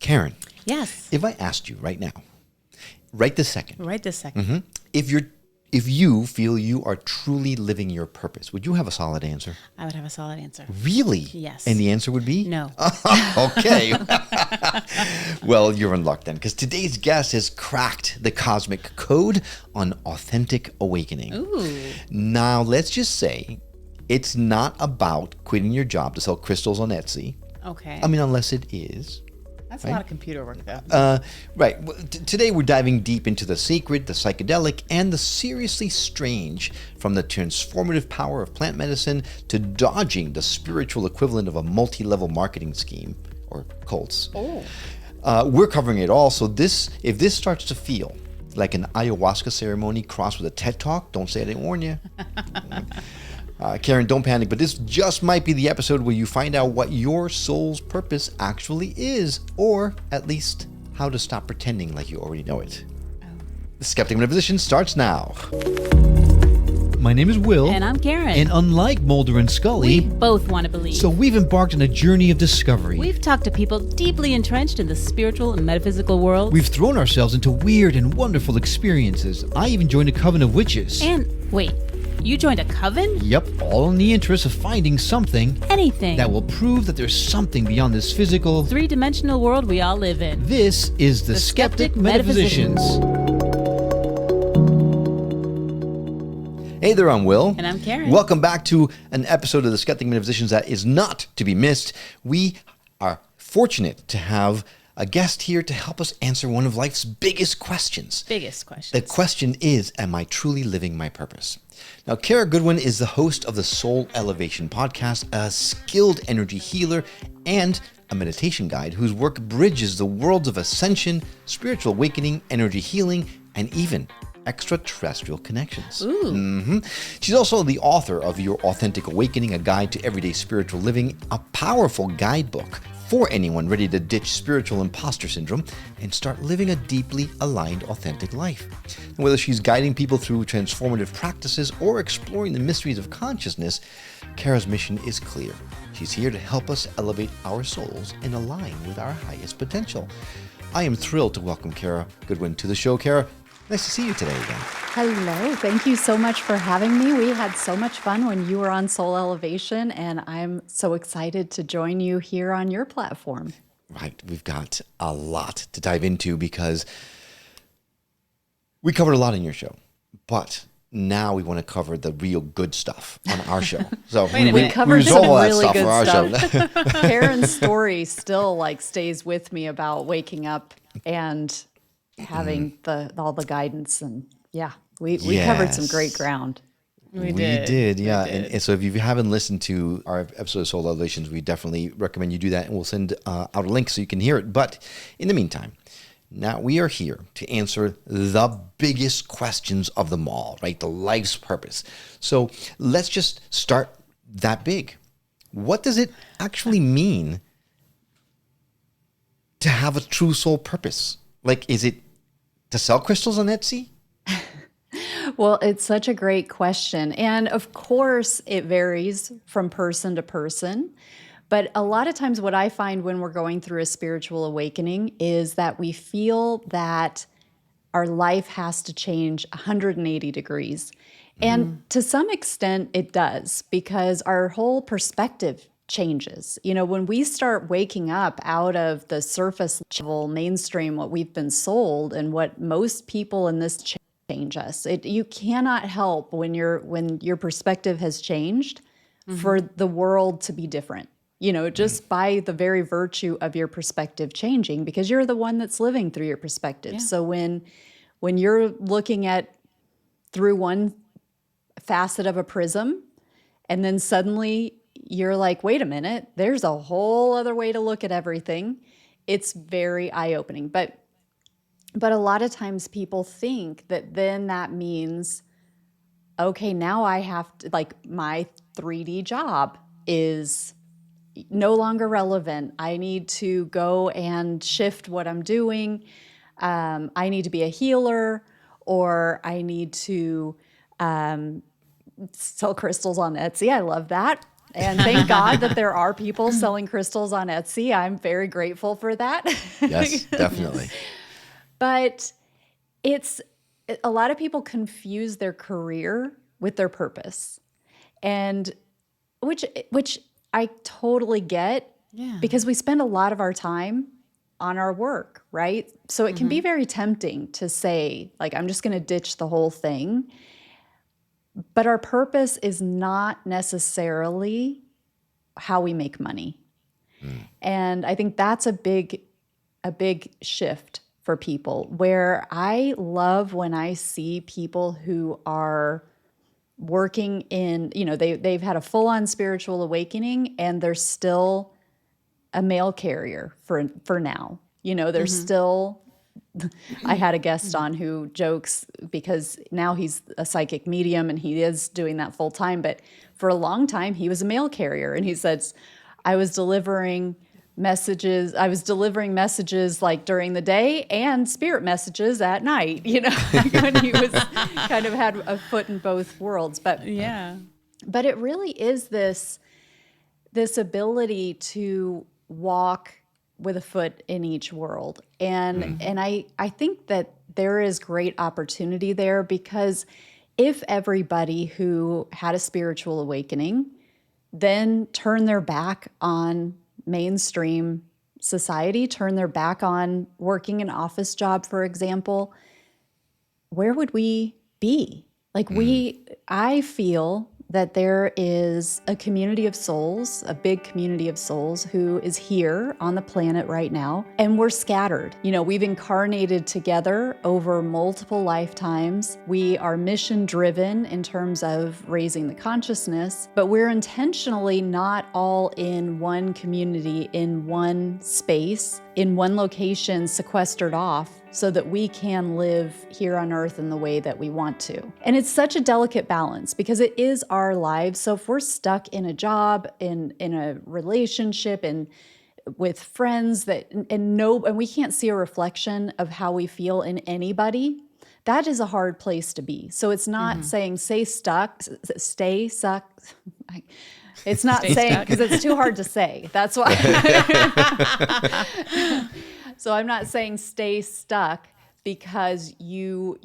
Karen. Yes. If I asked you right now, right this second. Right this second. If you feel you are truly living your purpose, would you have a solid answer? I would have a solid answer. Really? Yes. And the answer would be? No. Okay. Well, you're in luck then, because today's guest has cracked the cosmic code on authentic awakening. Ooh. Now, let's just say it's not about quitting your job to sell crystals on Etsy. Okay. I mean, unless it is. That's a lot of computer work, though. Right. Well, today we're diving deep into the sacred, the psychedelic, and the seriously strange, from the transformative power of plant medicine to dodging the spiritual equivalent of a multi-level marketing scheme, or cults. Oh. We're covering it all, so if this starts to feel like an ayahuasca ceremony crossed with a TED Talk, don't say I didn't warn you. Karen, don't panic, but this just might be the episode where you find out what your soul's purpose actually is, or at least how to stop pretending like you already know it. The Skeptic Metaphysicians starts now. My name is Will. And I'm Karen. And unlike Mulder and Scully, we both want to believe. so we've embarked on a journey of discovery. We've talked to people deeply entrenched in the spiritual and metaphysical world. We've thrown ourselves into weird and wonderful experiences. I even joined a coven of witches. And wait, you joined a coven? Yep, all in the interest of finding something Anything. that will prove that there's something beyond this physical, three-dimensional world we all live in. This is the Skeptic Metaphysicians. Hey there, I'm Will. And I'm Karen. Welcome back to an episode of the Skeptic Metaphysicians that is not to be missed. We are fortunate to have a guest here to help us answer one of life's biggest questions. Biggest question. The question is, am I truly living my purpose? Now, Kara Goodwin is the host of the Soul Elevation podcast, a skilled energy healer and a meditation guide whose work bridges the worlds of ascension, spiritual awakening, energy healing, and even extraterrestrial connections. Ooh. She's also the author of Your Authentic Awakening, a guide to everyday spiritual living, a powerful guidebook for anyone ready to ditch spiritual imposter syndrome and start living a deeply aligned, authentic life. And whether she's guiding people through transformative practices or exploring the mysteries of consciousness, Kara's mission is clear. She's here to help us elevate our souls and align with our highest potential. I am thrilled to welcome Kara Goodwin to the show. Kara, nice to see you today again. Hello. Thank you so much for having me. We had so much fun when you were on Soul Elevation, and I'm so excited to join you here on your platform. Right. We've got a lot to dive into because we covered a lot in your show, but now we want to cover the real good stuff on our show. So We covered some really good show. Karen's story still stays with me about waking up and having all the guidance, and we covered some great ground. We did. Yeah. And so if you haven't listened to our episode of Soul Elevations, we definitely recommend you do that, and we'll send out a link so you can hear it. But in the meantime, now we are here to answer the biggest questions of them all, right? The life's purpose. So let's just start that big. What does it actually mean to have a true soul purpose? Is it to sell crystals on Etsy? Well, it's such a great question. And of course, it varies from person to person. But a lot of times what I find when we're going through a spiritual awakening is that we feel that our life has to change 180 degrees. And to some extent, it does, because our whole perspective changes. You know, when we start waking up out of the surface level mainstream, what we've been sold and what most people in this change us. You cannot help when your perspective has changed for the world to be different. You know, just by the very virtue of your perspective changing, because you're the one that's living through your perspective. Yeah. So when you're looking at through one facet of a prism, and then suddenly you're like, wait a minute, there's a whole other way to look at everything. It's very eye-opening. But a lot of times people think that then that means, okay, now I have to, my 3D job is no longer relevant. I need to go and shift what I'm doing. I need to be a healer, or I need to sell crystals on Etsy. I love that. And thank God that there are people selling crystals on Etsy. I'm very grateful for that. Yes, definitely. But it's a lot of people confuse their career with their purpose. And which I totally get, because we spend a lot of our time on our work, right? So it can be very tempting to say, like, I'm just going to ditch the whole thing. But our purpose is not necessarily how we make money. And I think that's a big shift for people, where I love when I see people who are working in, they've had a full-on spiritual awakening and they're still a mail carrier for now. They're still, I had a guest on who jokes, because now he's a psychic medium and he is doing that full time, but for a long time he was a mail carrier. And he says, I was delivering messages like during the day and spirit messages at night, when he was kind of had a foot in both worlds. But it really is this ability to walk with a foot in each world. And I think that there is great opportunity there, because if everybody who had a spiritual awakening then turned their back on mainstream society, turn their back on working an office job, for example, where would we be? Like I feel that there is a community of souls, a big community of souls who is here on the planet right now, and we're scattered. We've incarnated together over multiple lifetimes. We are mission driven in terms of raising the consciousness, but we're intentionally not all in one community, in one space, in one location, sequestered off, so that we can live here on earth in the way that we want to. And it's such a delicate balance, because it is our lives. So if we're stuck in a job, in a relationship, and with friends and we can't see a reflection of how we feel in anybody, that is a hard place to be. So it's not saying stay stuck. It's not saying, because it's too hard to say. That's why. So I'm not saying stay stuck because you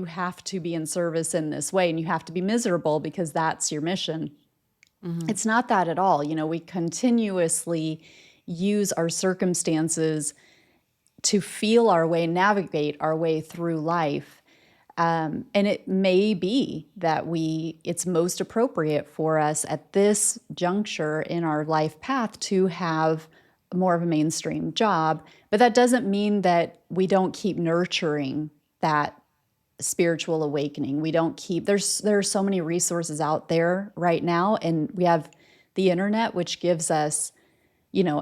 have to be in service in this way and you have to be miserable because that's your mission. It's not that at all. We continuously use our circumstances to feel our way, navigate our way through life. And it may be that it's most appropriate for us at this juncture in our life path to have more of a mainstream job, but that doesn't mean that we don't keep nurturing that spiritual awakening. There are so many resources out there right now, and we have the internet, which gives us,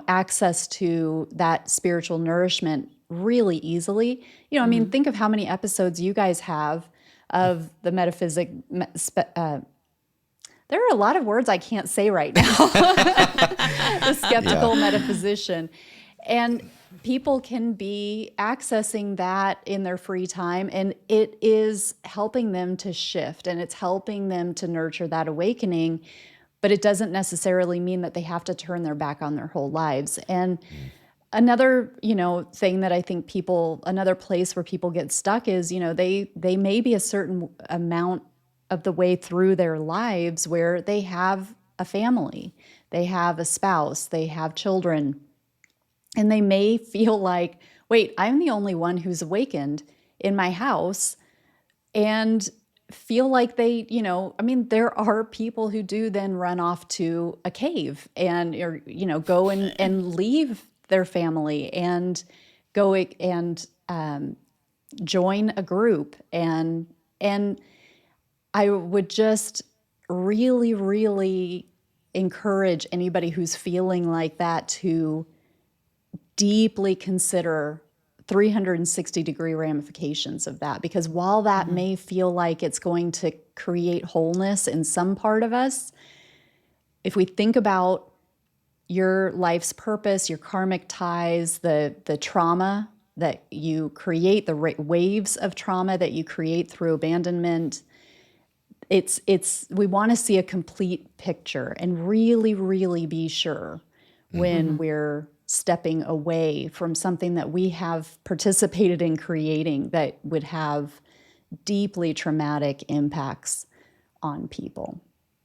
access to that spiritual nourishment really easily. Think of how many episodes you guys have of the metaphysic. There are a lot of words I can't say right now. The skeptical metaphysician. And people can be accessing that in their free time, and it is helping them to shift, and it's helping them to nurture that awakening, but it doesn't necessarily mean that they have to turn their back on their whole lives. And another, thing that I think another place where people get stuck is, they may be a certain amount of the way through their lives where they have a family, they have a spouse, they have children, and they may feel like, wait, I'm the only one who's awakened in my house, and feel like there are people who do then run off to a cave and, go and leave their family and go and join a group. And I would just really, really encourage anybody who's feeling like that to deeply consider 360-degree ramifications of that. Because while that may feel like it's going to create wholeness in some part of us, if we think about your life's purpose, your karmic ties, the trauma that you create, the waves of trauma that you create through abandonment, We want to see a complete picture and really, really be sure when we're stepping away from something that we have participated in creating that would have deeply traumatic impacts on people.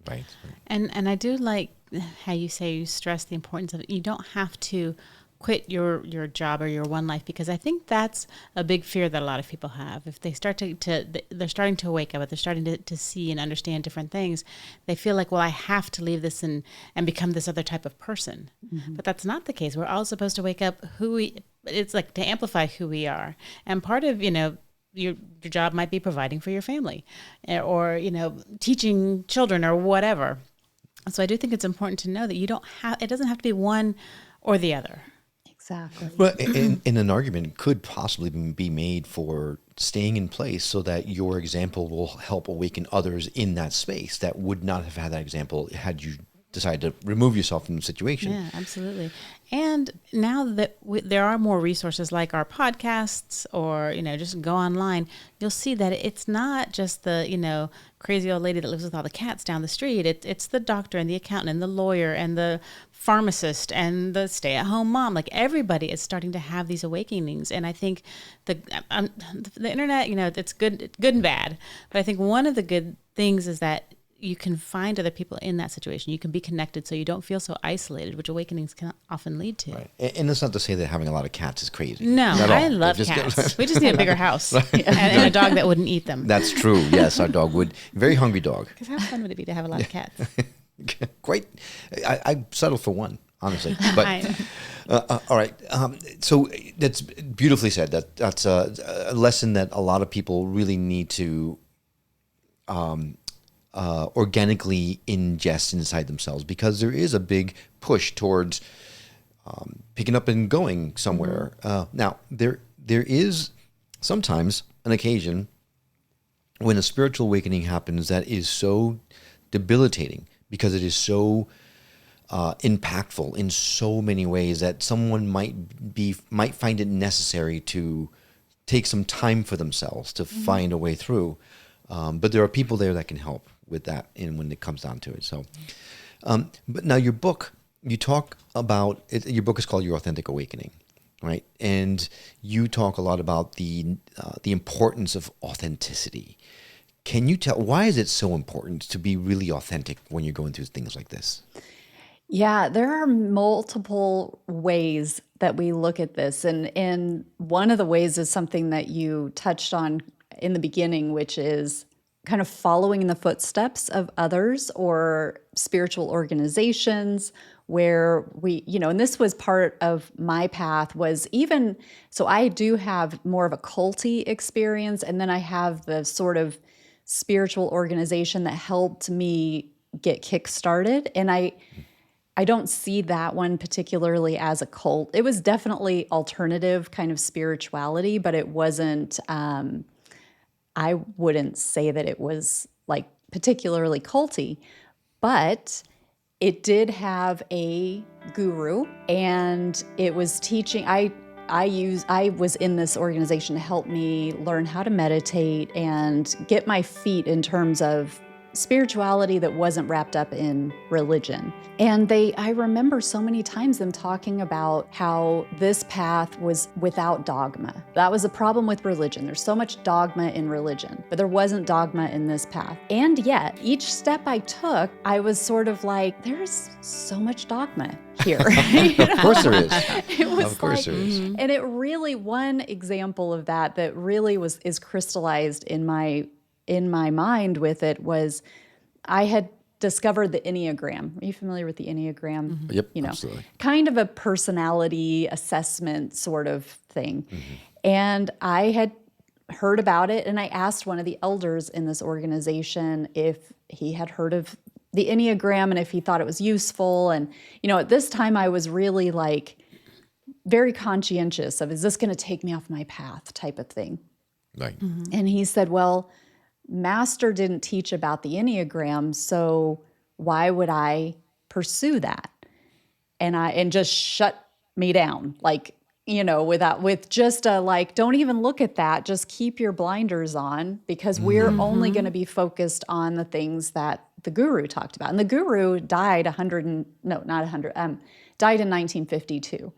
Right. And I do like how you say you stress the importance of you don't have to quit your job or your one life, because I think that's a big fear that a lot of people have. If they start they're starting to wake up, they're starting to see and understand different things, they feel like, well, I have to leave this and become this other type of person. But that's not the case. We're all supposed to wake up it's like to amplify who we are. And part of, your job might be providing for your family or, teaching children or whatever. So I do think it's important to know that it doesn't have to be one or the other. Exactly. Well, and an argument could possibly be made for staying in place so that your example will help awaken others in that space that would not have had that example had you decided to remove yourself from the situation. Yeah, absolutely. And now that there are more resources like our podcasts or, just go online, you'll see that it's not just the, crazy old lady that lives with all the cats down the street. It's the doctor and the accountant and the lawyer and the pharmacist and the stay-at-home mom. Like everybody is starting to have these awakenings. And I think the internet, it's good and bad. But I think one of the good things is that you can find other people in that situation. You can be connected so you don't feel so isolated, which awakenings can often lead to. Right. And it's not to say that having a lot of cats is crazy. No, I all. love cats. We just need a bigger house and a dog that wouldn't eat them. That's true. Yes, our dog would. Very hungry dog. Because how fun would it be to have a lot of cats? Quite. I settled for one, honestly. But all right. So that's beautifully said. That's a lesson that a lot of people really need to organically ingest inside themselves, because there is a big push towards picking up and going somewhere. Now, there is sometimes an occasion when a spiritual awakening happens that is so debilitating because it is so impactful in so many ways that someone might find it necessary to take some time for themselves to find a way through. But there are people there that can help with that, and when it comes down to it. So, but now your book, you talk about it, your book is called Your Authentic Awakening, right? And you talk a lot about the importance of authenticity. Can you tell, why is it so important to be really authentic when you're going through things like this? Yeah, there are multiple ways that we look at this. And one of the ways is something that you touched on in the beginning, which is kind of following in the footsteps of others or spiritual organizations where and this was part of my path so I do have more of a culty experience, and then I have the sort of spiritual organization that helped me get kick-started. And I don't see that one particularly as a cult. It was definitely alternative kind of spirituality, but it wasn't, I wouldn't say that it was like particularly culty, but it did have a guru, and it was teaching. I was in this organization to help me learn how to meditate and get my feet in terms of spirituality that wasn't wrapped up in religion. And I remember so many times them talking about how this path was without dogma. That was a problem with religion. There's so much dogma in religion, but there wasn't dogma in this path. And yet, each step I took, I was sort of like, there's so much dogma here. Of course there is. It was Of course there is. And it really, one example of that really is crystallized in my mind with it was I had discovered the Enneagram. Are you familiar with the Enneagram? Mm-hmm. Yep, absolutely. Kind of a personality assessment sort of thing. Mm-hmm. And I had heard about it, and I asked one of the elders in this organization if he had heard of the Enneagram and if he thought it was useful. And, at this time I was really like very conscientious of, is this going to take me off my path type of thing? Right. Mm-hmm. And he said, well, Master didn't teach about the Enneagram, so why would I pursue that? And just shut me down. Like, with just a like, don't even look at that. Just keep your blinders on, because we're only going to be focused on the things that the guru talked about. And the guru died died in 1952.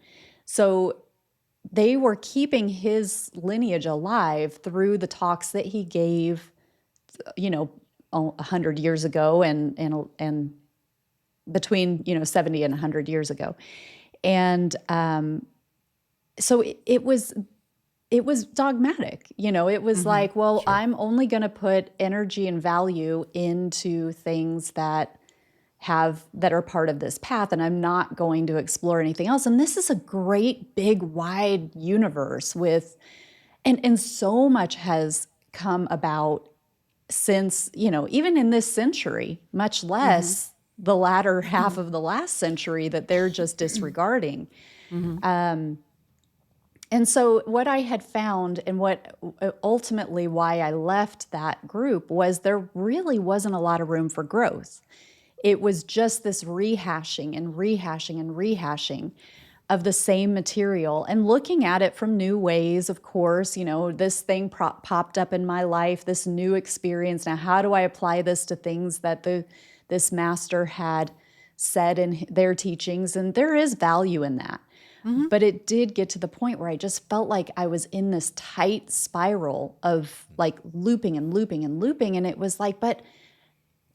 So they were keeping his lineage alive through the talks that he gave, 100 years ago and between, 70 and 100 years ago. And so it was dogmatic, it was like, well, sure. I'm only going to put energy and value into things that are part of this path, and I'm not going to explore anything else. And this is a great, big, wide universe and so much has come about since, even in this century, much less the latter half of the last century that they're just disregarding. And so what I had found, and what ultimately why I left that group, was there really wasn't a lot of room for growth. It was just this rehashing and rehashing and rehashing of the same material, and looking at it from new ways, of course. This thing popped up in my life, this new experience. Now, how do I apply this to things that this master had said in their teachings? And there is value in that. But it did get to the point where I just felt like I was in this tight spiral of like looping and looping and looping. And it was like, but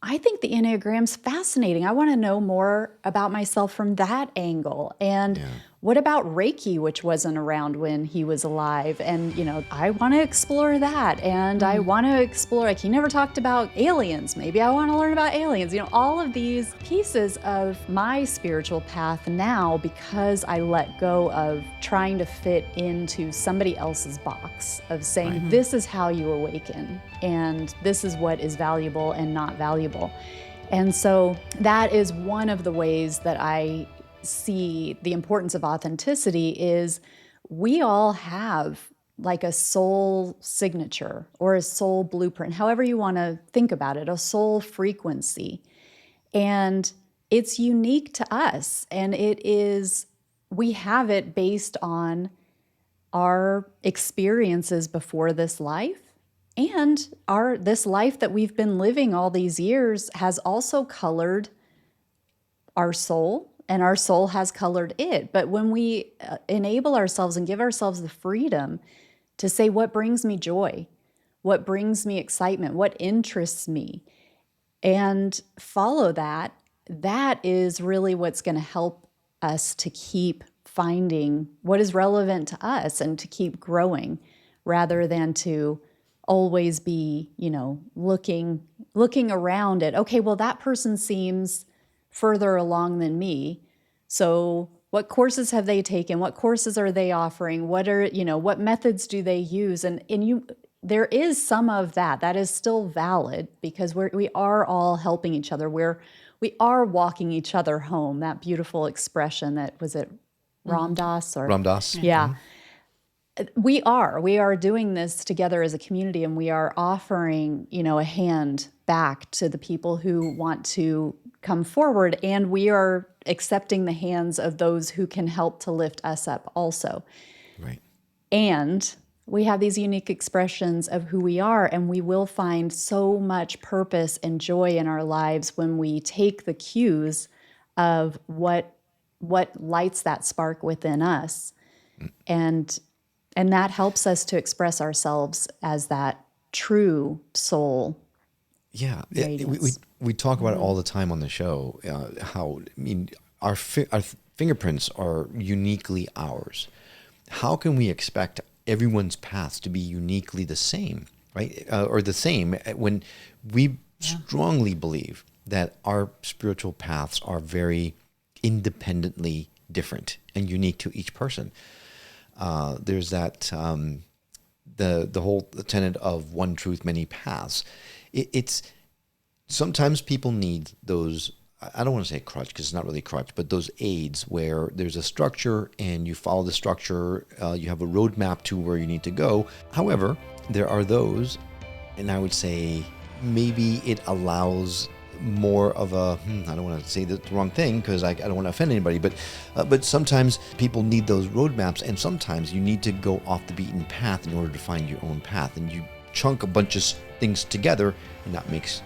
I think the Enneagram's fascinating. I want to know more about myself from that angle. And what about Reiki, which wasn't around when he was alive? And, I want to explore that. And I want to explore, like, he never talked about aliens. Maybe I want to learn about aliens. All of these pieces of my spiritual path now, because I let go of trying to fit into somebody else's box of saying, this is how you awaken, and this is what is valuable and not valuable. And so that is one of the ways that I see the importance of authenticity. Is we all have like a soul signature or a soul blueprint, however you want to think about it, a soul frequency. And it's unique to us. And we have it based on our experiences before this life. And this life that we've been living all these years has also colored our soul, and our soul has colored it. But when we enable ourselves and give ourselves the freedom to say, what brings me joy? What brings me excitement? What interests me? And follow that, that is really what's going to help us to keep finding what is relevant to us and to keep growing, rather than to always be, looking around at, okay, well, that person seems further along than me. So what courses have they taken? What courses are they offering? What methods do they use? And there is some of that is still valid, because we are all helping each other. We are walking each other home. That beautiful expression that was it Ram Dass or Ram Dass. Yeah. We are doing this together as a community, and we are offering, a hand back to the people who want to come forward, and we are accepting the hands of those who can help to lift us up also. Right. And we have these unique expressions of who we are, and we will find so much purpose and joy in our lives when we take the cues of what lights that spark within us. And that helps us to express ourselves as that true soul. Yeah, we talk about it all the time on the show. How our fingerprints are uniquely ours. How can we expect everyone's paths to be uniquely the same, right? Or the same when we strongly believe that our spiritual paths are very independently different and unique to each person. There's that the whole tenet of one truth, many paths. It's sometimes people need those. I don't want to say crutch, because it's not really a crutch, but those aids where there's a structure and you follow the structure. You have a roadmap to where you need to go. However, there are those, and I would say maybe it allows more of a, I don't want to say the wrong thing because I don't want to offend anybody, but sometimes people need those roadmaps, and sometimes you need to go off the beaten path in order to find your own path, and you chunk a bunch of things together, and that makes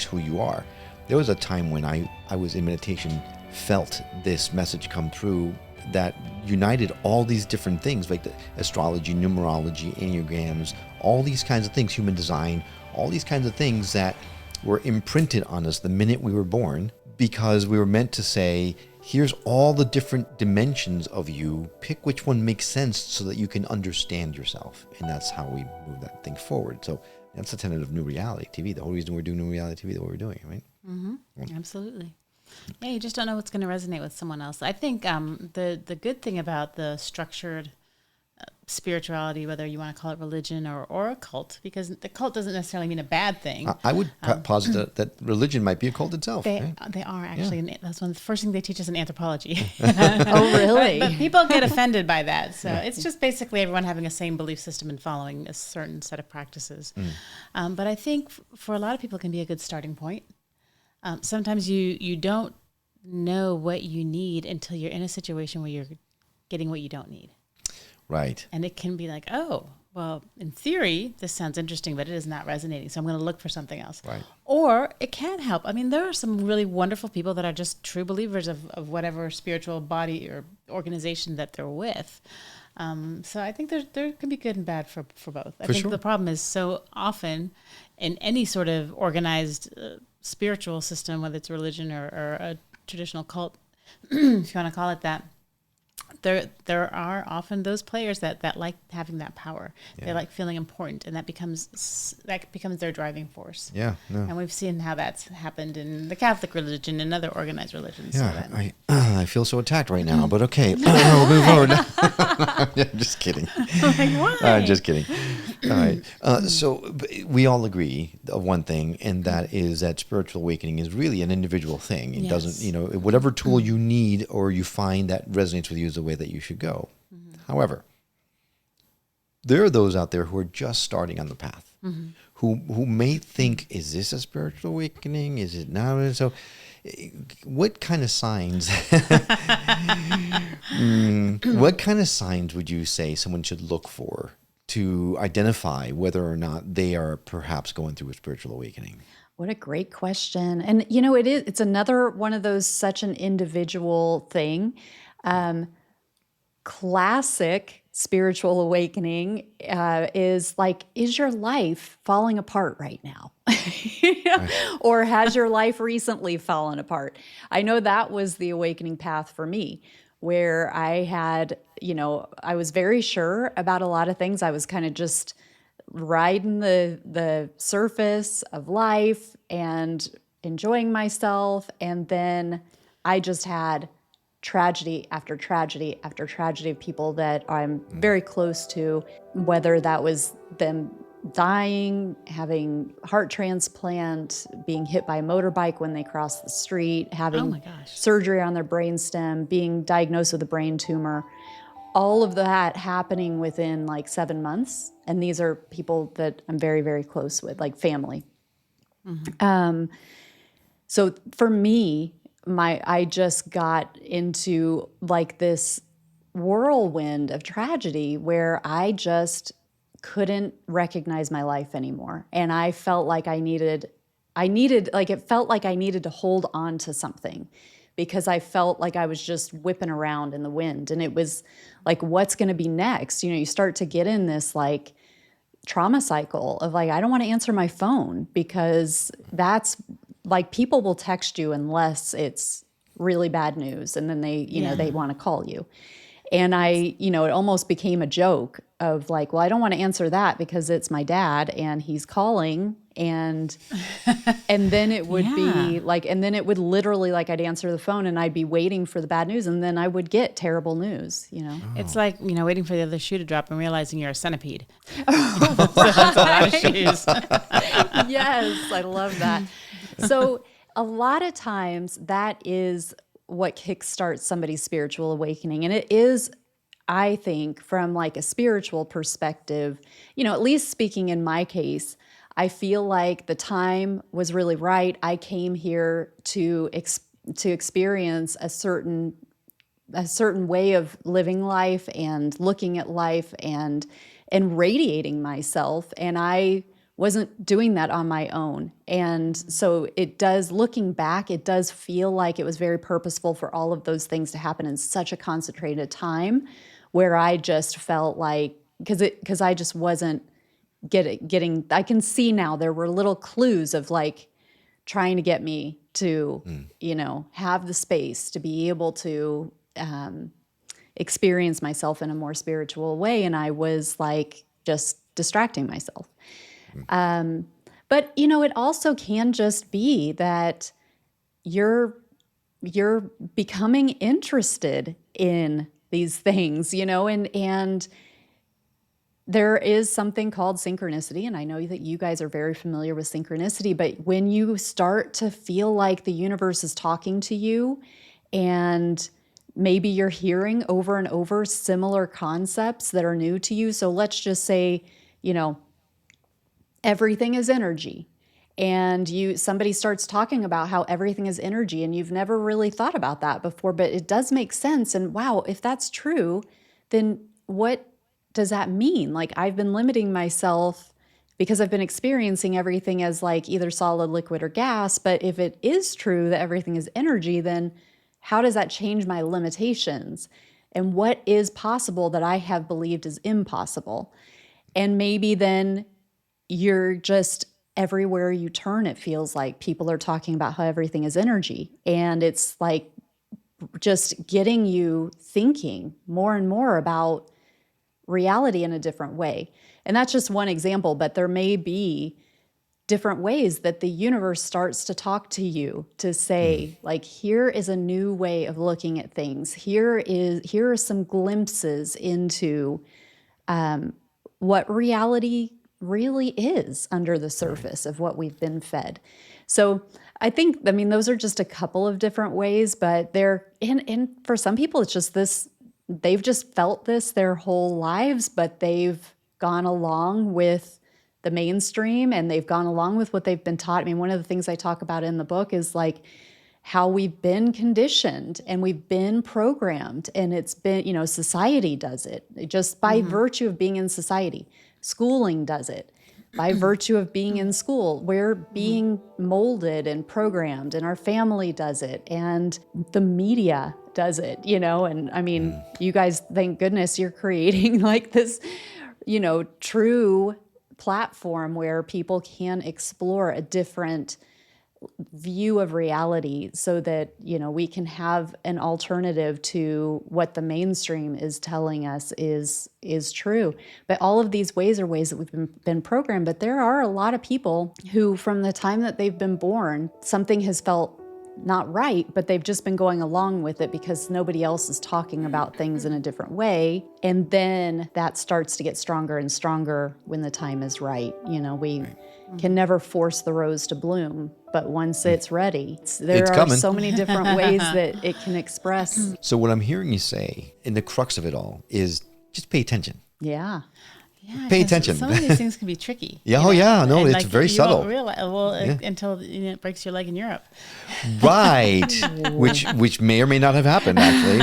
who you are. There was a time when I was in meditation, felt this message come through that united all these different things, like the astrology, numerology, enneagrams, all these kinds of things, human design, all these kinds of things that were imprinted on us the minute we were born, because we were meant to say, here's all the different dimensions of you, pick which one makes sense so that you can understand yourself. And that's how we move that thing forward. So that's the tenet of New Reality TV. The whole reason we're doing New Reality TV, the way we're doing it, right? Mm-hmm. Absolutely. Yeah, you just don't know what's going to resonate with someone else. I think the good thing about the structured spirituality, whether you want to call it religion or a cult, because the cult doesn't necessarily mean a bad thing. I would posit that religion might be a cult itself. They right? they are actually. And that's one of the first things they teach us in anthropology. Oh, really? But people get offended by that. So it's just basically everyone having a same belief system and following a certain set of practices. But I think for a lot of people it can be a good starting point. Sometimes you don't know what you need until you're in a situation where you're getting what you don't need. Right. And it can be like, oh, well, in theory, this sounds interesting, but it is not resonating. So I'm going to look for something else. Right. Or it can help. I mean, there are some really wonderful people that are just true believers of whatever spiritual body or organization that they're with. So I think there can be good and bad for both. I think the problem is so often in any sort of organized spiritual system, whether it's religion or a traditional cult, if you want to call it that, there are often those players that like having that power. Yeah. They like feeling important, and that becomes their driving force. Yeah, no. And we've seen how that's happened in the Catholic religion and other organized religions. Yeah, so I feel so attacked right now, but okay, we'll move forward. I'm just kidding. Like, why? I'm just kidding. All right. So we all agree of one thing, and that is that spiritual awakening is really an individual thing. It doesn't, whatever tool you need or you find that resonates with you is the way that you should go. However, there are those out there who are just starting on the path, who may think, is this a spiritual awakening? Is it not? And so what kind of signs, what kind of signs would you say someone should look for to identify whether or not they are perhaps going through a spiritual awakening? What a great question. And, it's another one of those, such an individual thing. Classic spiritual awakening is like, is your life falling apart right now? Or has your life recently fallen apart? I know that was the awakening path for me, where I had, I was very sure about a lot of things. I was kind of just riding the surface of life and enjoying myself. And then I just had tragedy after tragedy after tragedy of people that I'm very close to, whether that was them dying, having heart transplant, being hit by a motorbike when they crossed the street, having surgery on their brainstem, being diagnosed with a brain tumor, all of that happening within like 7 months. And these are people that I'm very, very close with, like family. So for me, I just got into like this whirlwind of tragedy where I just couldn't recognize my life anymore. And I felt like it felt like I needed to hold on to something, because I felt like I was just whipping around in the wind. And it was like, what's going to be next? You start to get in this like trauma cycle of like, I don't want to answer my phone, because that's like, people will text you unless it's really bad news. And then they want to call you. And it almost became a joke of like, well, I don't want to answer that because it's my dad and he's calling. And then it would be like, and then it would literally like, I'd answer the phone and I'd be waiting for the bad news. And then I would get terrible news, It's like, waiting for the other shoe to drop and realizing you're a centipede. That's a lot of shoes. Yes, I love that. So a lot of times that is what kickstarts somebody's spiritual awakening. And it is, I think, from like a spiritual perspective, at least speaking in my case, I feel like the time was really right. I came here to experience a certain way of living life and looking at life and radiating myself, and I wasn't doing that on my own. And so looking back, it does feel like it was very purposeful for all of those things to happen in such a concentrated time, where I just felt like, because I just wasn't getting, I can see now there were little clues of like trying to get me to, have the space to be able to experience myself in a more spiritual way. And I was like just distracting myself. But, it also can just be that you're becoming interested in these things, and there is something called synchronicity, and I know that you guys are very familiar with synchronicity, but when you start to feel like the universe is talking to you, and maybe you're hearing over and over similar concepts that are new to you. So let's just say, everything is energy. And somebody starts talking about how everything is energy, and you've never really thought about that before, but it does make sense. And wow, if that's true, then what does that mean? Like, I've been limiting myself because I've been experiencing everything as like either solid, liquid, or gas. But if it is true that everything is energy, then how does that change my limitations? And what is possible that I have believed is impossible? And maybe then you're just everywhere you turn, it feels like people are talking about how everything is energy. And it's like just getting you thinking more and more about reality in a different way. And that's just one example, but there may be different ways that the universe starts to talk to you to say, like, here is a new way of looking at things. Here are some glimpses into what reality really is under the surface of what we've been fed. So I mean, those are just a couple of different ways, but and for some people, it's just this, they've just felt this their whole lives, but they've gone along with the mainstream and they've gone along with what they've been taught. I mean, one of the things I talk about in the book is like how we've been conditioned and we've been programmed, and it's been, society does it just by virtue of being in society. Schooling does it by virtue of being in school. We're being molded and programmed, and our family does it, and the media does it, and I mean, you guys, thank goodness you're creating like this, true platform where people can explore a different view of reality so that, we can have an alternative to what the mainstream is telling us is true. But all of these ways are ways that we've been programmed. But there are a lot of people who, from the time that they've been born, something has felt not right, but they've just been going along with it because nobody else is talking about things in a different way. And then that starts to get stronger and stronger when the time is right. We can never force the rose to bloom, but once it's ready, there are coming. so many different ways that it can express. So what I'm hearing you say, in the crux of it all, is just pay attention. Yeah. Yeah, Pay attention. Some of these things can be tricky. Yeah, no, and it's like, very you subtle. Won't realize, until it breaks your leg in Europe. Right, which may or may not have happened, actually.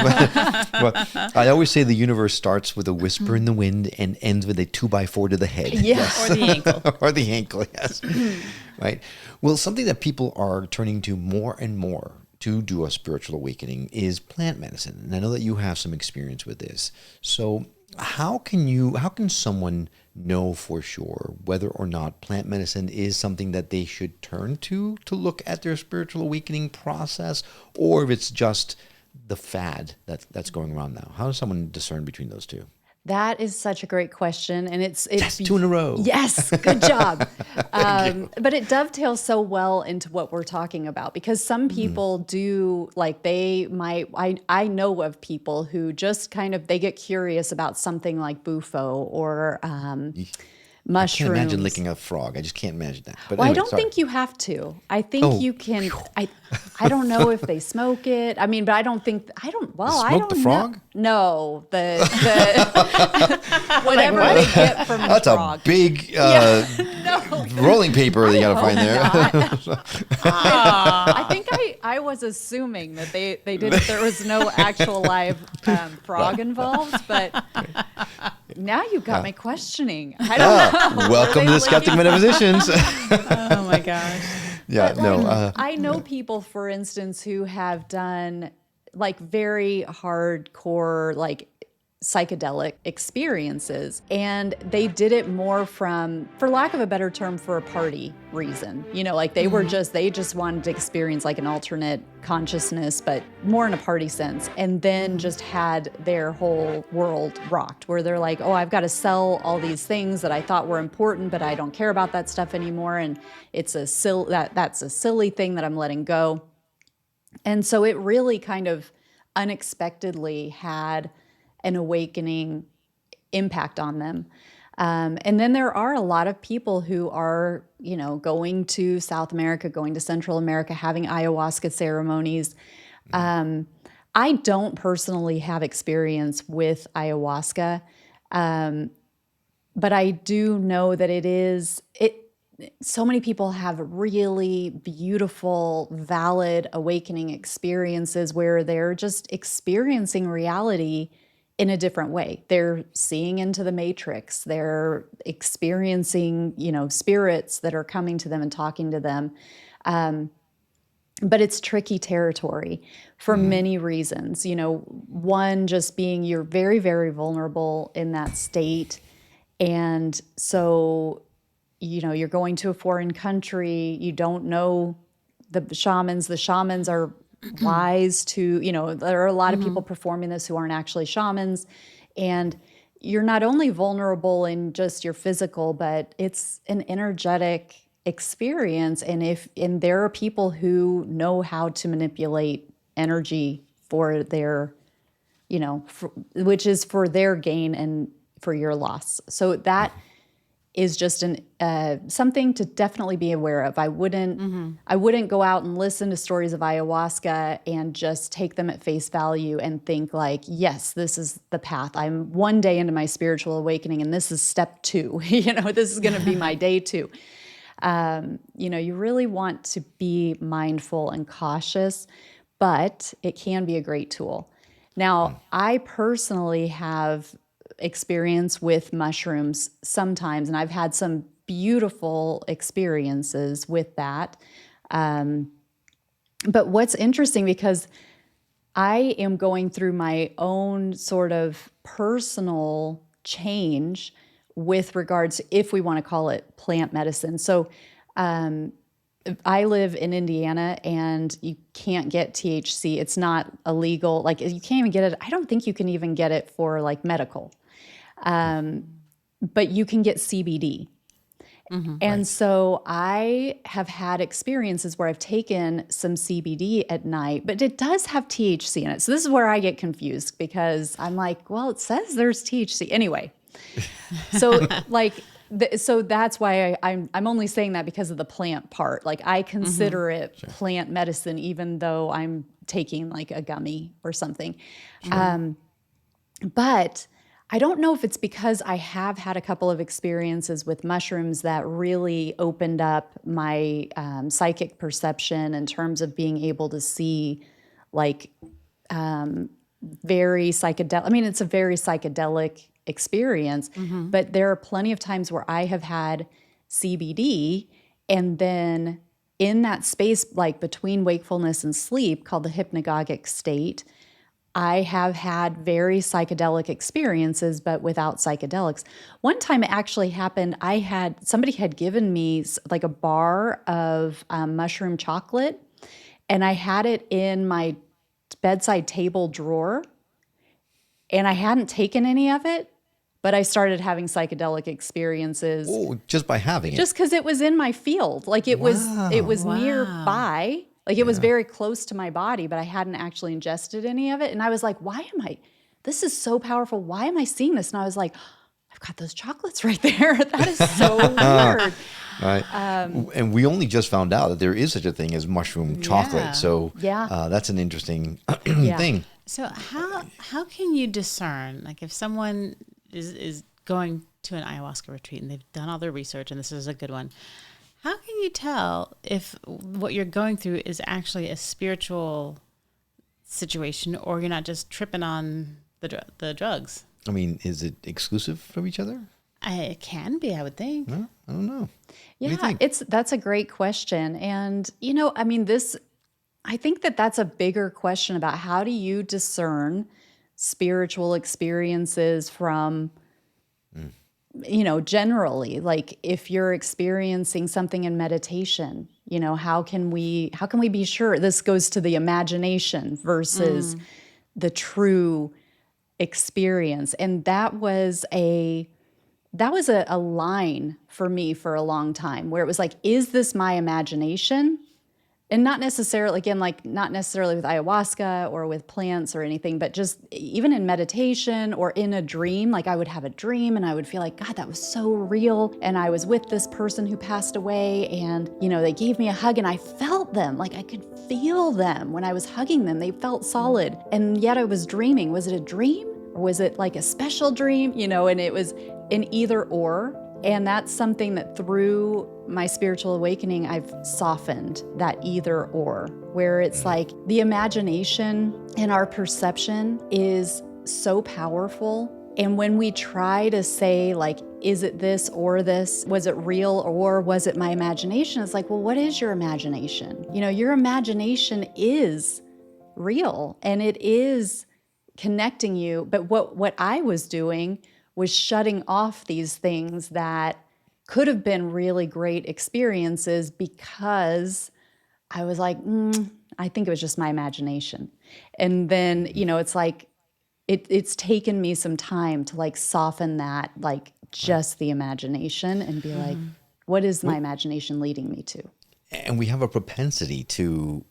But I always say the universe starts with a whisper in the wind and ends with a 2x4 to the head. Yes. Or the ankle. Or the ankle, yes. Right. Well, something that people are turning to more and more to do a spiritual awakening is plant medicine. And I know that you have some experience with this. So how can someone know for sure whether or not plant medicine is something that they should turn to look at their spiritual awakening process, or if it's just the fad that's going around now? How does someone discern between those two? That is such a great question. And it's Yes, 2 in a row. Yes, good job. But it dovetails so well into what we're talking about, because some people do, like, I know of people who just kind of, they get curious about something like Bufo or mushrooms. I can't imagine licking a frog. I just can't imagine that. But Well, anyway, I don't sorry. think you have to. I think you can. I don't know if they smoke it. I mean, but I don't think. I don't. Well, I Smoke don't the frog? know. No, the whatever they get from That's the frog. a big rolling paper they got to find there. I think I was assuming that they didn't. There was no actual live frog involved, but now you got me questioning. I don't know. Welcome to the Skeptic Metaphysicians. Oh my gosh. Yeah, But, no. like, I know people, for instance, who have done like very hardcore, like psychedelic experiences, and they did it more from, for lack of a better term, for a party reason. You know, like they just wanted to experience like an alternate consciousness, but more in a party sense, and then just had their whole world rocked, where they're like, oh, I've got to sell all these things that I thought were important, but I don't care about that stuff anymore, and it's that's a silly thing that I'm letting go. And so it really kind of unexpectedly had an awakening impact on them. And then there are a lot of people who are, you know, going to South America, going to Central America, having ayahuasca ceremonies. I don't personally have experience with ayahuasca, but I do know that so many people have really beautiful, valid awakening experiences where they're just experiencing reality in a different way. They're seeing into the matrix. They're experiencing, you know, spirits that are coming to them and talking to them. But it's tricky territory for many reasons. You know, one just being you're very, very vulnerable in that state. And so, you know, you're going to a foreign country, you don't know the shamans. The shamans are wise to, you know, there are a lot of people performing this who aren't actually shamans. And you're not only vulnerable in just your physical, but it's an energetic experience. And there are people who know how to manipulate energy for their, you know, which is for their gain and for your loss. So that is just something to definitely be aware of. I wouldn't go out and listen to stories of ayahuasca and just take them at face value and think like, yes, this is the path. I'm one day into my spiritual awakening and this is step 2. You know, this is going to be my day 2. You know, you really want to be mindful and cautious, but it can be a great tool. Now, I personally have experience with mushrooms sometimes, and I've had some beautiful experiences with that. But what's interesting, because I am going through my own sort of personal change with regards, if we want to call it plant medicine. So I live in Indiana and you can't get THC. It's not illegal. Like you can't even get it. I don't think you can even get it for like medical. But you can get CBD. And so I have had experiences where I've taken some CBD at night, but it does have THC in it. So this is where I get confused, because I'm like, well, it says there's THC. Anyway, so like, so that's why I'm only saying that because of the plant part. Like I consider it plant medicine, even though I'm taking like a gummy or something. But I don't know if it's because I have had a couple of experiences with mushrooms that really opened up my psychic perception in terms of being able to see like very psychedelic. I mean, it's a very psychedelic experience, but there are plenty of times where I have had CBD, and then in that space, like between wakefulness and sleep, called the hypnagogic state, I have had very psychedelic experiences, but without psychedelics. One time it actually happened, somebody had given me like a bar of mushroom chocolate, and I had it in my bedside table drawer, and I hadn't taken any of it, but I started having psychedelic experiences. Oh, just by having it. Just because it was in my field. Like it was nearby. Like it was very close to my body, but I hadn't actually ingested any of it. And I was like, this is so powerful. Why am I seeing this? And I was like, I've got those chocolates right there. That is so weird. Right. And we only just found out that there is such a thing as mushroom chocolate. Yeah. So Yeah. that's an interesting Yeah. thing. So how can you discern, like if someone is going to an ayahuasca retreat and they've done all their research and this is a good one, how can you tell if what you're going through is actually a spiritual situation or you're not just tripping on the drugs? I mean, is it exclusive from each other? It can be, I would think. No, I don't know. What do you Yeah, think? that's a great question. And, I mean, I think that's a bigger question about how do you discern spiritual experiences from, generally, like if you're experiencing something in meditation, how can we be sure this goes to the imagination versus the true experience? And that was a line for me for a long time where it was like, is this my imagination? And not necessarily, again, like not necessarily with ayahuasca or with plants or anything, but just even in meditation or in a dream, like I would have a dream and I would feel like, God, that was so real. And I was with this person who passed away and, they gave me a hug and I felt them, like I could feel them when I was hugging them. They felt solid. And yet I was dreaming. Was it a dream? Or was it like a special dream? And it was an either or. And that's something that through my spiritual awakening, I've softened that either or, where it's like the imagination and our perception is so powerful. And when we try to say like, is it this or this? Was it real or was it my imagination? It's like, well, what is your imagination? Your imagination is real and it is connecting you. But what I was doing was shutting off these things that could have been really great experiences because I was like, I think it was just my imagination. And then, it's like, it's taken me some time to like soften that, like just the imagination and be like, what is my imagination leading me to? And we have a propensity to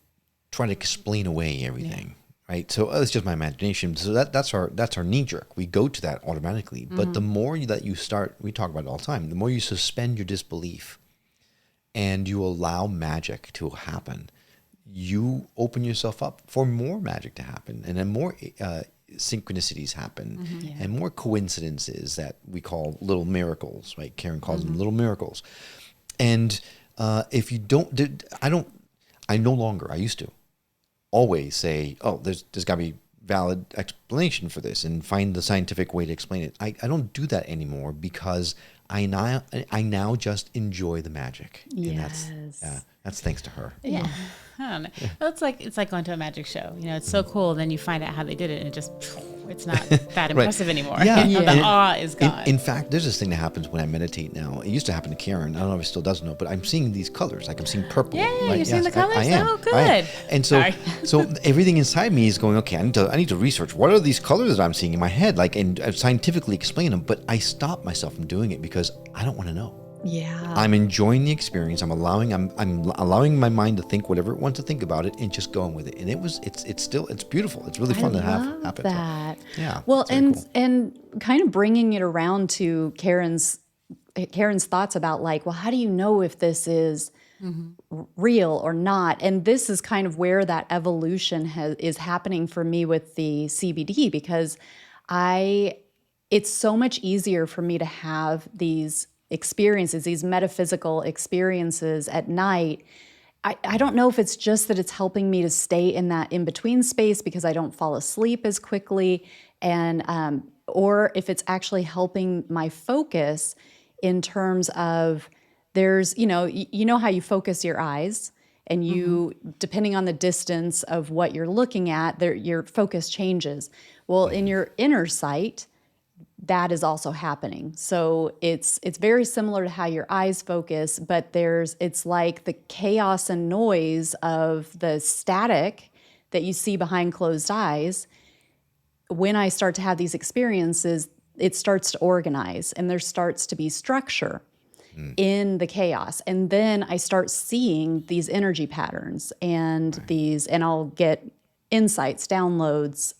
try to explain away everything. Right. So it's just my imagination. So that's our knee jerk. We go to that automatically. But the more that you start, we talk about it all the time, the more you suspend your disbelief and you allow magic to happen, you open yourself up for more magic to happen. And then more synchronicities happen and more coincidences that we call little miracles, right? Karen calls them little miracles. And if you I no longer, I used to always say, oh, there's got to be valid explanation for this and find the scientific way to explain it. I don't do that anymore because I now just enjoy the magic. Yes. And that's thanks to her. Yeah. I don't know. Well, it's like going to a magic show. It's so cool. Then you find out how they did it, and it's not that impressive anymore. Yeah. The awe is gone. In fact, there's this thing that happens when I meditate now. It used to happen to Karen. I don't know if it still does know, but I'm seeing these colors. Like I'm seeing purple. Yeah, right? you're seeing the colors? I am. Oh, good. I am. And so, Sorry. so everything inside me is going, okay, I need to research. What are these colors that I'm seeing in my head? Like, and scientifically explain them. But I stop myself from doing it because I don't want to know. Yeah. I'm enjoying the experience. I'm allowing my mind to think whatever it wants to think about it and just going with it. And it's beautiful. It's really fun to have happen. That. So, yeah. Well, it's very cool. and kind of bringing it around to Karen's thoughts about like, well, how do you know if this is real or not? And this is kind of where that evolution is happening for me with the CBD because it's so much easier for me to have these experiences, these metaphysical experiences at night. I don't know if it's just that it's helping me to stay in that in-between space because I don't fall asleep as quickly, and or if it's actually helping my focus in terms of there's, you know how you focus your eyes and you, depending on the distance of what you're looking at, your focus changes. Well, in your inner sight, that is also happening. So it's very similar to how your eyes focus, but it's like the chaos and noise of the static that you see behind closed eyes. When I start to have these experiences, it starts to organize and there starts to be structure in the chaos. And then I start seeing these energy patterns and and I'll get insights, downloads.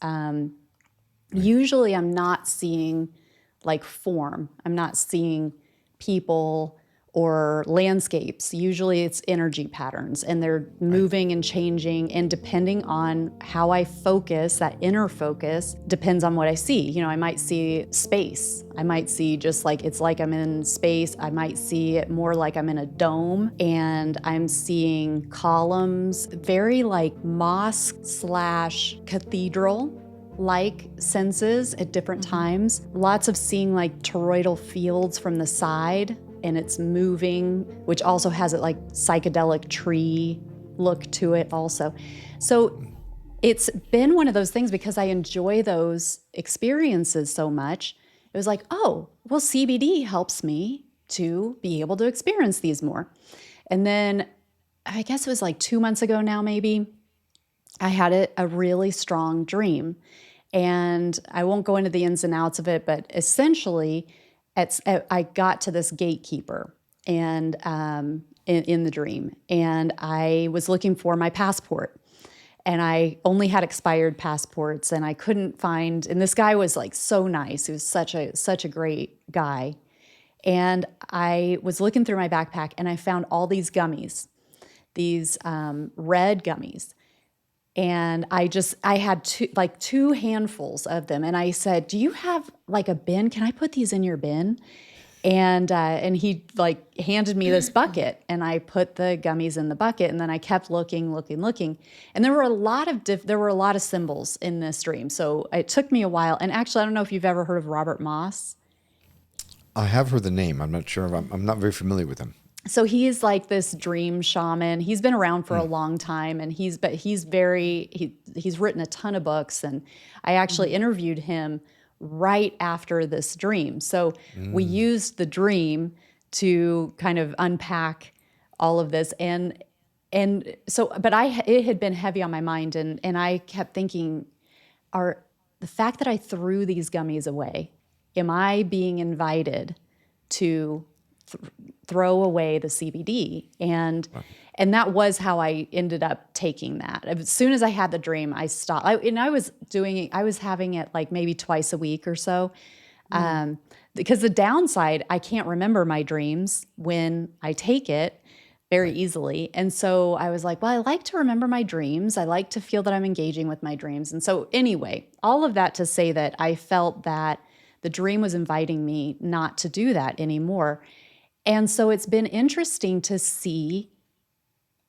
Usually I'm not seeing like form. I'm not seeing people or landscapes. Usually it's energy patterns, and they're moving and changing. And depending on how I focus, that inner focus depends on what I see. You know, I might see space. I might see just like, it's like I'm in space. I might see it more like I'm in a dome, and I'm seeing columns, very like mosque/cathedral like senses at different times. Lots of seeing like toroidal fields from the side, and it's moving, which also has it like psychedelic tree look to it also. So it's been one of those things, because I enjoy those experiences so much. It was like, oh, well, CBD helps me to be able to experience these more. And then I guess it was like 2 months ago now, maybe, I had a really strong dream. And I won't go into the ins and outs of it, but essentially, I got to this gatekeeper and in the dream, and I was looking for my passport, and I only had expired passports, and I couldn't find. And this guy was like so nice; he was such a great guy. And I was looking through my backpack, and I found all these gummies, these red gummies. And I had two handfuls of them. And I said, do you have like a bin? Can I put these in your bin? And he like handed me this bucket, and I put the gummies in the bucket, and then I kept looking. And there were a lot of symbols in this dream. So it took me a while. And actually, I don't know if you've ever heard of Robert Moss. I have heard the name. I'm not sure. I'm not very familiar with him. So he is like this dream shaman. He's been around for a long time, and he's written a ton of books. And I actually interviewed him right after this dream. So we used the dream to kind of unpack all of this. But it had been heavy on my mind, and I kept thinking, the fact that I threw these gummies away, am I being invited to throw away the CBD? And that was how I ended up taking that. As soon as I had the dream, I stopped. I was having it like maybe twice a week or so. Because the downside, I can't remember my dreams when I take it very easily. And so I was like, well, I like to remember my dreams. I like to feel that I'm engaging with my dreams. And so anyway, all of that to say that I felt that the dream was inviting me not to do that anymore. And so it's been interesting to see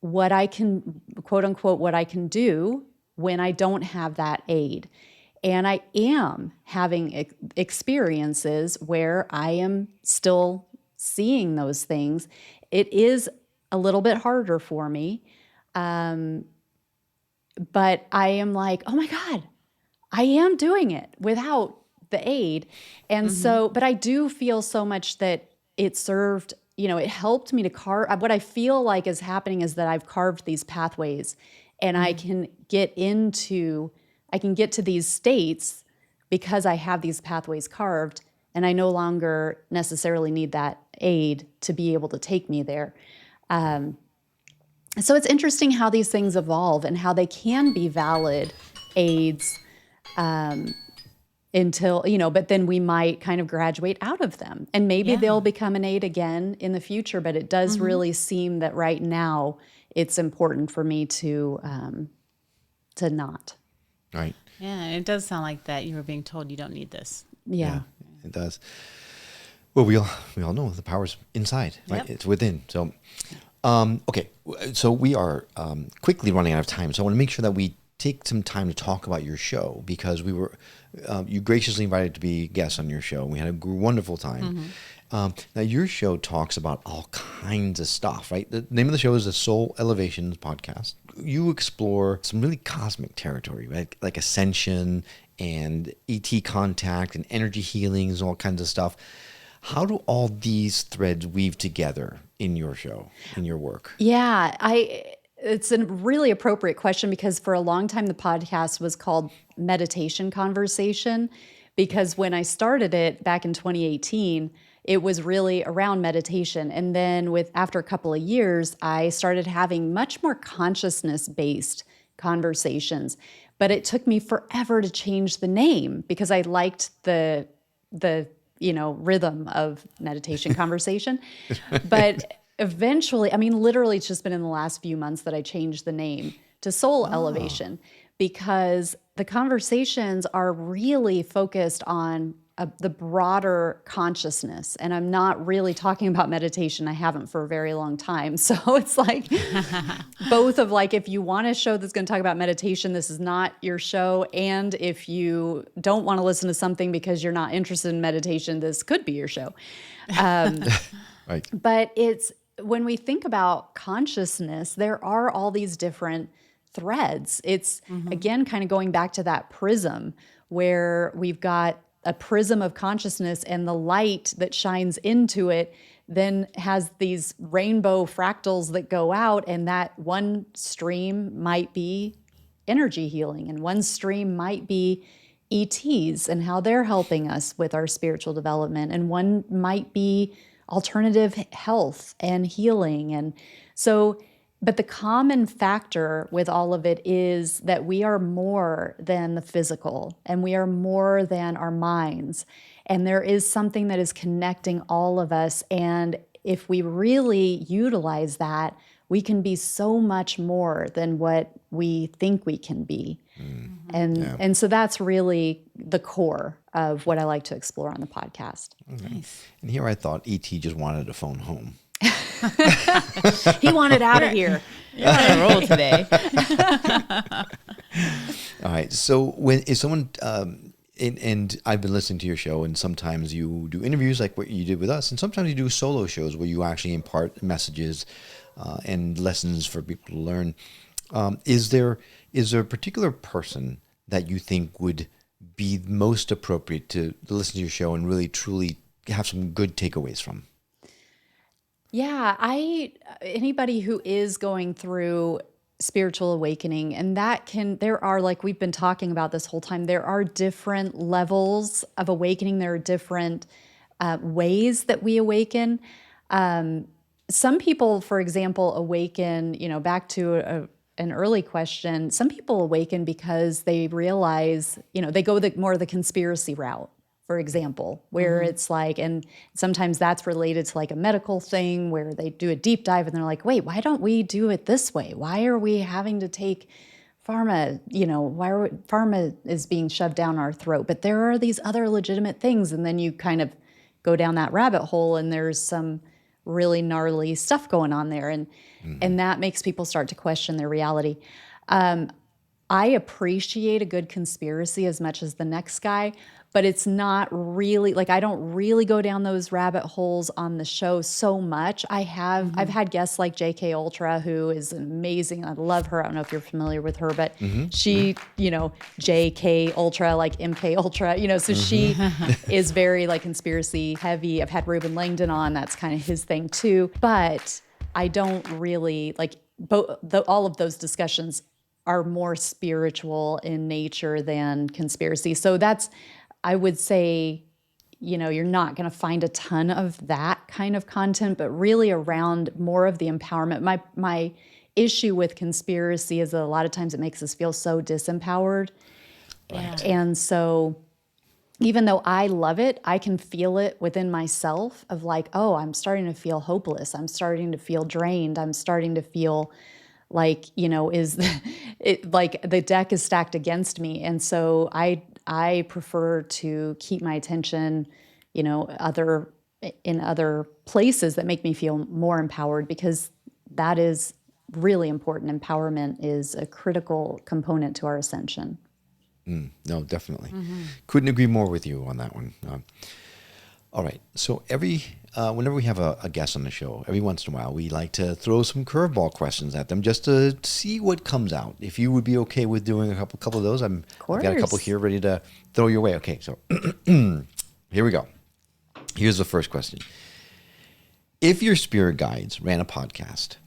what I can, quote unquote, what I can do when I don't have that aid. And I am having experiences where I am still seeing those things. It is a little bit harder for me. But I am like, oh my God, I am doing it without the aid. And so, but I do feel so much that it served, it helped me to carve. What I feel like is happening is that I've carved these pathways, and I can get to these states because I have these pathways carved, and I no longer necessarily need that aid to be able to take me there. So it's interesting how these things evolve and how they can be valid aids until, but then we might kind of graduate out of them, and maybe they'll become an aid again in the future. But it does really seem that right now it's important for me to not. Right. Yeah, it does sound like that you were being told you don't need this. Yeah, it does. Well, we all know the power's inside, right? Yep. It's within. So, okay. So we are quickly running out of time. So I want to make sure that we take some time to talk about your show, because you graciously invited to be guests on your show. We had a wonderful time. Now, your show talks about all kinds of stuff, right? The name of the show is the Soul Elevations Podcast. You explore some really cosmic territory, right? Like ascension and ET contact and energy healings and all kinds of stuff. How do all these threads weave together in your show, in your work? Yeah, it's a really appropriate question, because for a long time the podcast was called Meditation Conversation, because when I started it back in 2018, it was really around meditation. And then after a couple of years, I started having much more consciousness-based conversations. But it took me forever to change the name, because I liked the rhythm of meditation conversation. But eventually, I mean, literally it's just been in the last few months that I changed the name to Soul Elevation, because the conversations are really focused on the broader consciousness. And I'm not really talking about meditation. I haven't for a very long time. So it's like both of like, if you want a show that's going to talk about meditation, this is not your show. And if you don't want to listen to something because you're not interested in meditation, this could be your show. Right. But it's when we think about consciousness, there are all these different threads. It's again, kind of going back to that prism where we've got a prism of consciousness, and the light that shines into it then has these rainbow fractals that go out, and that one stream might be energy healing, and one stream might be ETs and how they're helping us with our spiritual development, and one might be alternative health and healing. And so, but the common factor with all of it is that we are more than the physical, and we are more than our minds. And there is something that is connecting all of us. And if we really utilize that, we can be so much more than what we think we can be. And so that's really the core of what I like to explore on the podcast. Nice. And here I thought E.T. just wanted to phone home. He wanted out of here. You're on a roll today. All right. So if someone, and I've been listening to your show, and sometimes you do interviews like what you did with us, and sometimes you do solo shows where you actually impart messages and lessons for people to learn. Is there a particular person that you think would be most appropriate to listen to your show and really truly have some good takeaways from? Yeah, anybody who is going through spiritual awakening, and there are, like we've been talking about this whole time, there are different levels of awakening. There are different ways that we awaken. Some people, for example, awaken, back to an early question, some people awaken because they realize, they go more the conspiracy route, for example, where it's like, and sometimes that's related to like a medical thing where they do a deep dive and they're like, wait, why don't we do it this way? Why are we having to take pharma, pharma is being shoved down our throat, but there are these other legitimate things. And then you kind of go down that rabbit hole and there's some really gnarly stuff going on there. And that makes people start to question their reality. I appreciate a good conspiracy as much as the next guy, but it's not really, like, I don't really go down those rabbit holes on the show so much. I've had guests like JK Ultra, who is amazing. I love her. I don't know if you're familiar with her, but she, JK Ultra, like MK Ultra, so she is very like conspiracy heavy. I've had Ruben Langdon on. That's kind of his thing too. But I don't really like all of those discussions are more spiritual in nature than conspiracy. So I would say, you're not going to find a ton of that kind of content, but really around more of the empowerment. My issue with conspiracy is that a lot of times it makes us feel so disempowered. Right. And so even though I love it, I can feel it within myself of like, oh, I'm starting to feel hopeless. I'm starting to feel drained. I'm starting to feel like, like the deck is stacked against me. And so I prefer to keep my attention, in other places that make me feel more empowered, because that is really important. Empowerment is a critical component to our ascension. No, definitely. Couldn't agree more with you on that one. All right. So whenever we have a guest on the show, every once in a while, we like to throw some curveball questions at them just to see what comes out. If you would be okay with doing a couple of those, I've got a couple here ready to throw your way. Okay, so here we go. Here's the first question. If your spirit guides ran a podcast,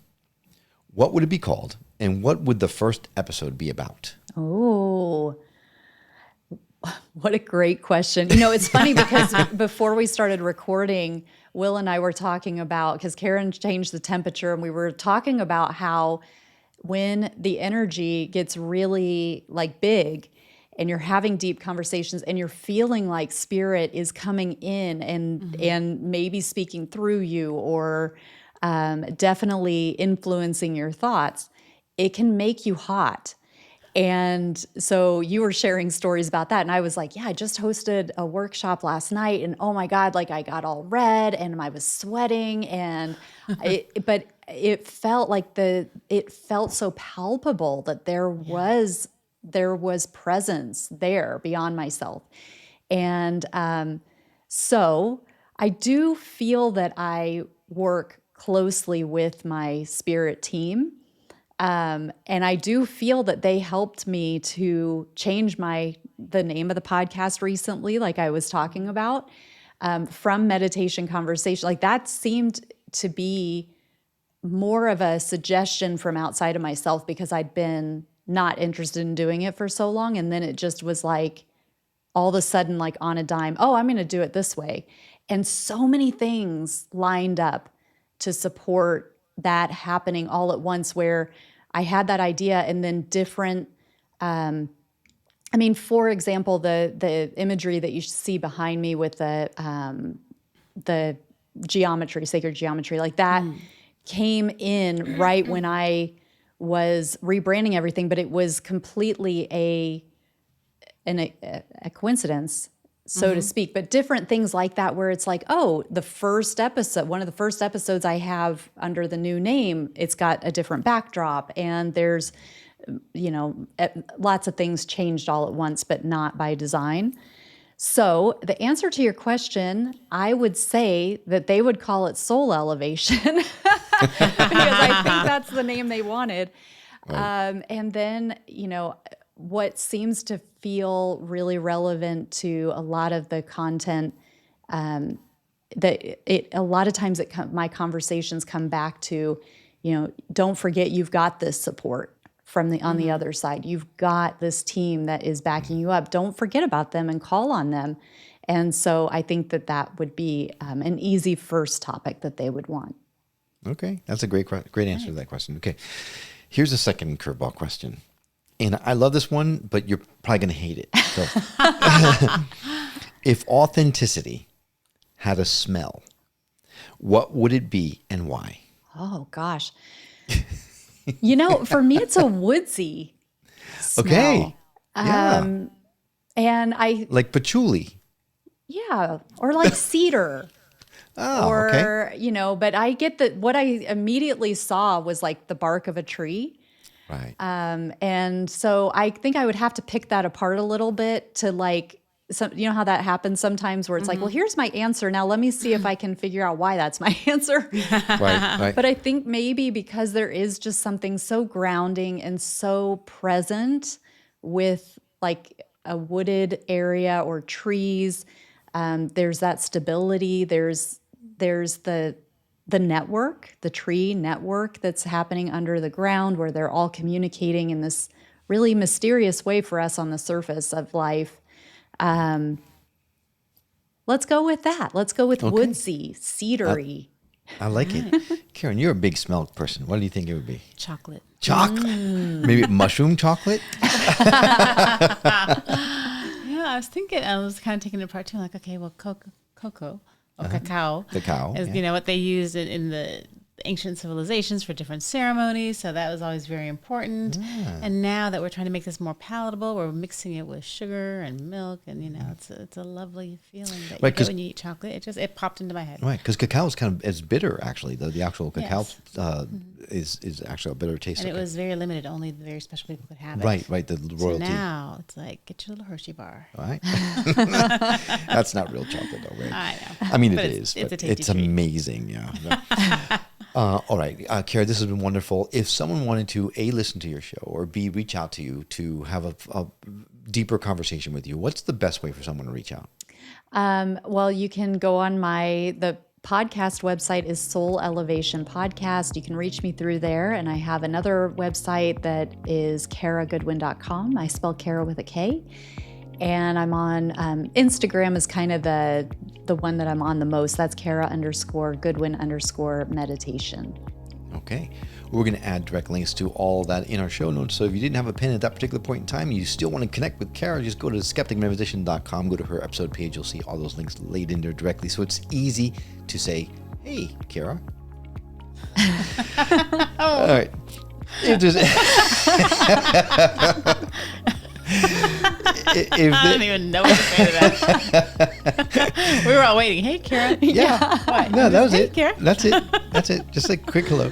what would it be called, and what would the first episode be about? Oh, what a great question. It's funny because before we started recording, Will and I were talking about, because Karen changed the temperature, and we were talking about how when the energy gets really like big and you're having deep conversations and you're feeling like spirit is coming in and maybe speaking through you or definitely influencing your thoughts, it can make you hot. And so you were sharing stories about that. And I was like, yeah, I just hosted a workshop last night and oh my God, like I got all red and I was sweating and but it felt like it felt so palpable that there was presence there beyond myself. And so I do feel that I work closely with my spirit team. And I do feel that they helped me to change the name of the podcast recently, like I was talking about, from meditation conversation. Like that seemed to be more of a suggestion from outside of myself because I'd been not interested in doing it for so long. And then it just was like all of a sudden, like on a dime, oh, I'm going to do it this way. And so many things lined up to support that happening all at once where I had that idea and then different, for example, the imagery that you see behind me with the geometry, sacred geometry, like that came in right when I was rebranding everything, but it was completely a coincidence, so to speak, but different things like that where it's like, oh, one of the first episodes I have under the new name, it's got a different backdrop and there's, lots of things changed all at once, but not by design. So the answer to your question, I would say that they would call it soul elevation because I think that's the name they wanted. Right. And then, what seems to feel really relevant to a lot of the content, a lot of times my conversations come back to, don't forget you've got this support on the other side. You've got this team that is backing you up. Don't forget about them and call on them. And so I think that would be an easy first topic that they would want. Okay, that's a great answer to that question. Okay, here's a second curveball question. And I love this one, but you're probably going to hate it. So, if authenticity had a smell, what would it be and why? Oh, gosh. For me, it's a woodsy smell. Okay. Yeah. And I... Like patchouli. Yeah. Or like cedar. Okay. But I get that what I immediately saw was like the bark of a tree. Right. And so I think I would have to pick that apart a little bit to like, how that happens sometimes where it's like, well, here's my answer. Now let me see if I can figure out why that's my answer. Right. But I think maybe because there is just something so grounding and so present with like a wooded area or trees, there's that stability. There's the network, the tree network that's happening under the ground where they're all communicating in this really mysterious way for us on the surface of life. Let's go with that. Let's go with woodsy, cedary. I like it. Karen, you're a big smell person. What do you think it would be? Chocolate. Maybe mushroom chocolate? Yeah, I was thinking, I was kind of taking it apart too. Like, okay, well, cocoa. Or cacao. Cacao. Is, what they used in the ancient civilizations for different ceremonies. So that was always very important. Yeah. And now that we're trying to make this more palatable, we're mixing it with sugar and milk. And, it's a lovely feeling that you get when you eat chocolate. It popped into my head. Right, because cacao is bitter, actually. The actual cacao is actually a bitter taste. And it was very limited. Only the very special people could have it. Right, the royalty. So now it's like, get your little Hershey bar. Right. That's not real chocolate, though, right? I know. I mean, but it is. It's but a tasty it's treat. Amazing, yeah. All right, Kara, this has been wonderful. If someone wanted to, A, listen to your show, or B, reach out to you to have a deeper conversation with you, what's the best way for someone to reach out? Well, you can go on the podcast website is Soul Elevation Podcast. You can reach me through there. And I have another website that is KaraGoodwin.com. I spell Kara with a K. And I'm on Instagram is kind of the one that I'm on the most. That's Kara_Goodwin_meditation. Okay. We're going to add direct links to all that in our show notes. So if you didn't have a pen at that particular point in time, you still want to connect with Kara, just go to skepticmetaphysician.com, go to her episode page. You'll see all those links laid in there directly. So it's easy to say, hey, Kara. All right. If there's I don't even know what to say to that. We were all waiting. Hey, Kara. Yeah. What? No, that was Hey, it. Kara. That's it. That's it. Just a quick hello.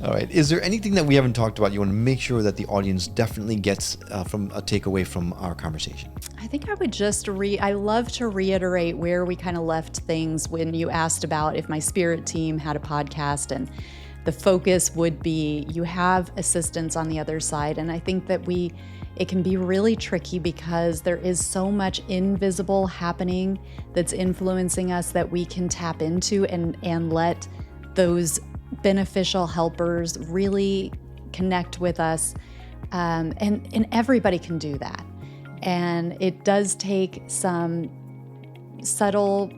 All right. Is there anything that we haven't talked about you want to make sure that the audience definitely gets from a takeaway from our conversation? I think I would just I love to reiterate where we kind of left things when you asked about if my spirit team had a podcast, and the focus would be you have assistance on the other side. And I think that it can be really tricky because there is so much invisible happening that's influencing us that we can tap into and let those beneficial helpers really connect with us. And everybody can do that. And it does take some subtle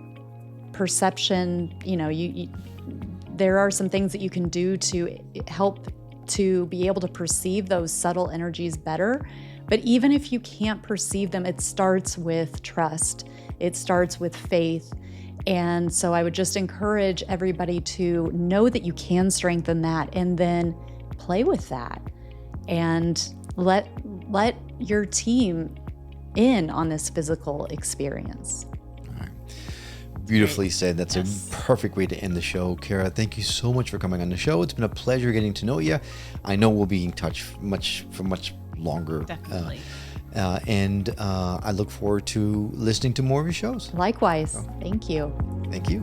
perception. There are some things that you can do to help to be able to perceive those subtle energies better. But even if you can't perceive them, it starts with trust. It starts with faith. And so I would just encourage everybody to know that you can strengthen that and then play with that and let your team in on this physical experience. Beautifully said. That's a perfect way to end the show. Kara, thank you so much for coming on the show. It's been a pleasure getting to know you. I know we'll be in touch for much longer. Definitely. And I look forward to listening to more of your shows. Likewise. Thank you. Thank you.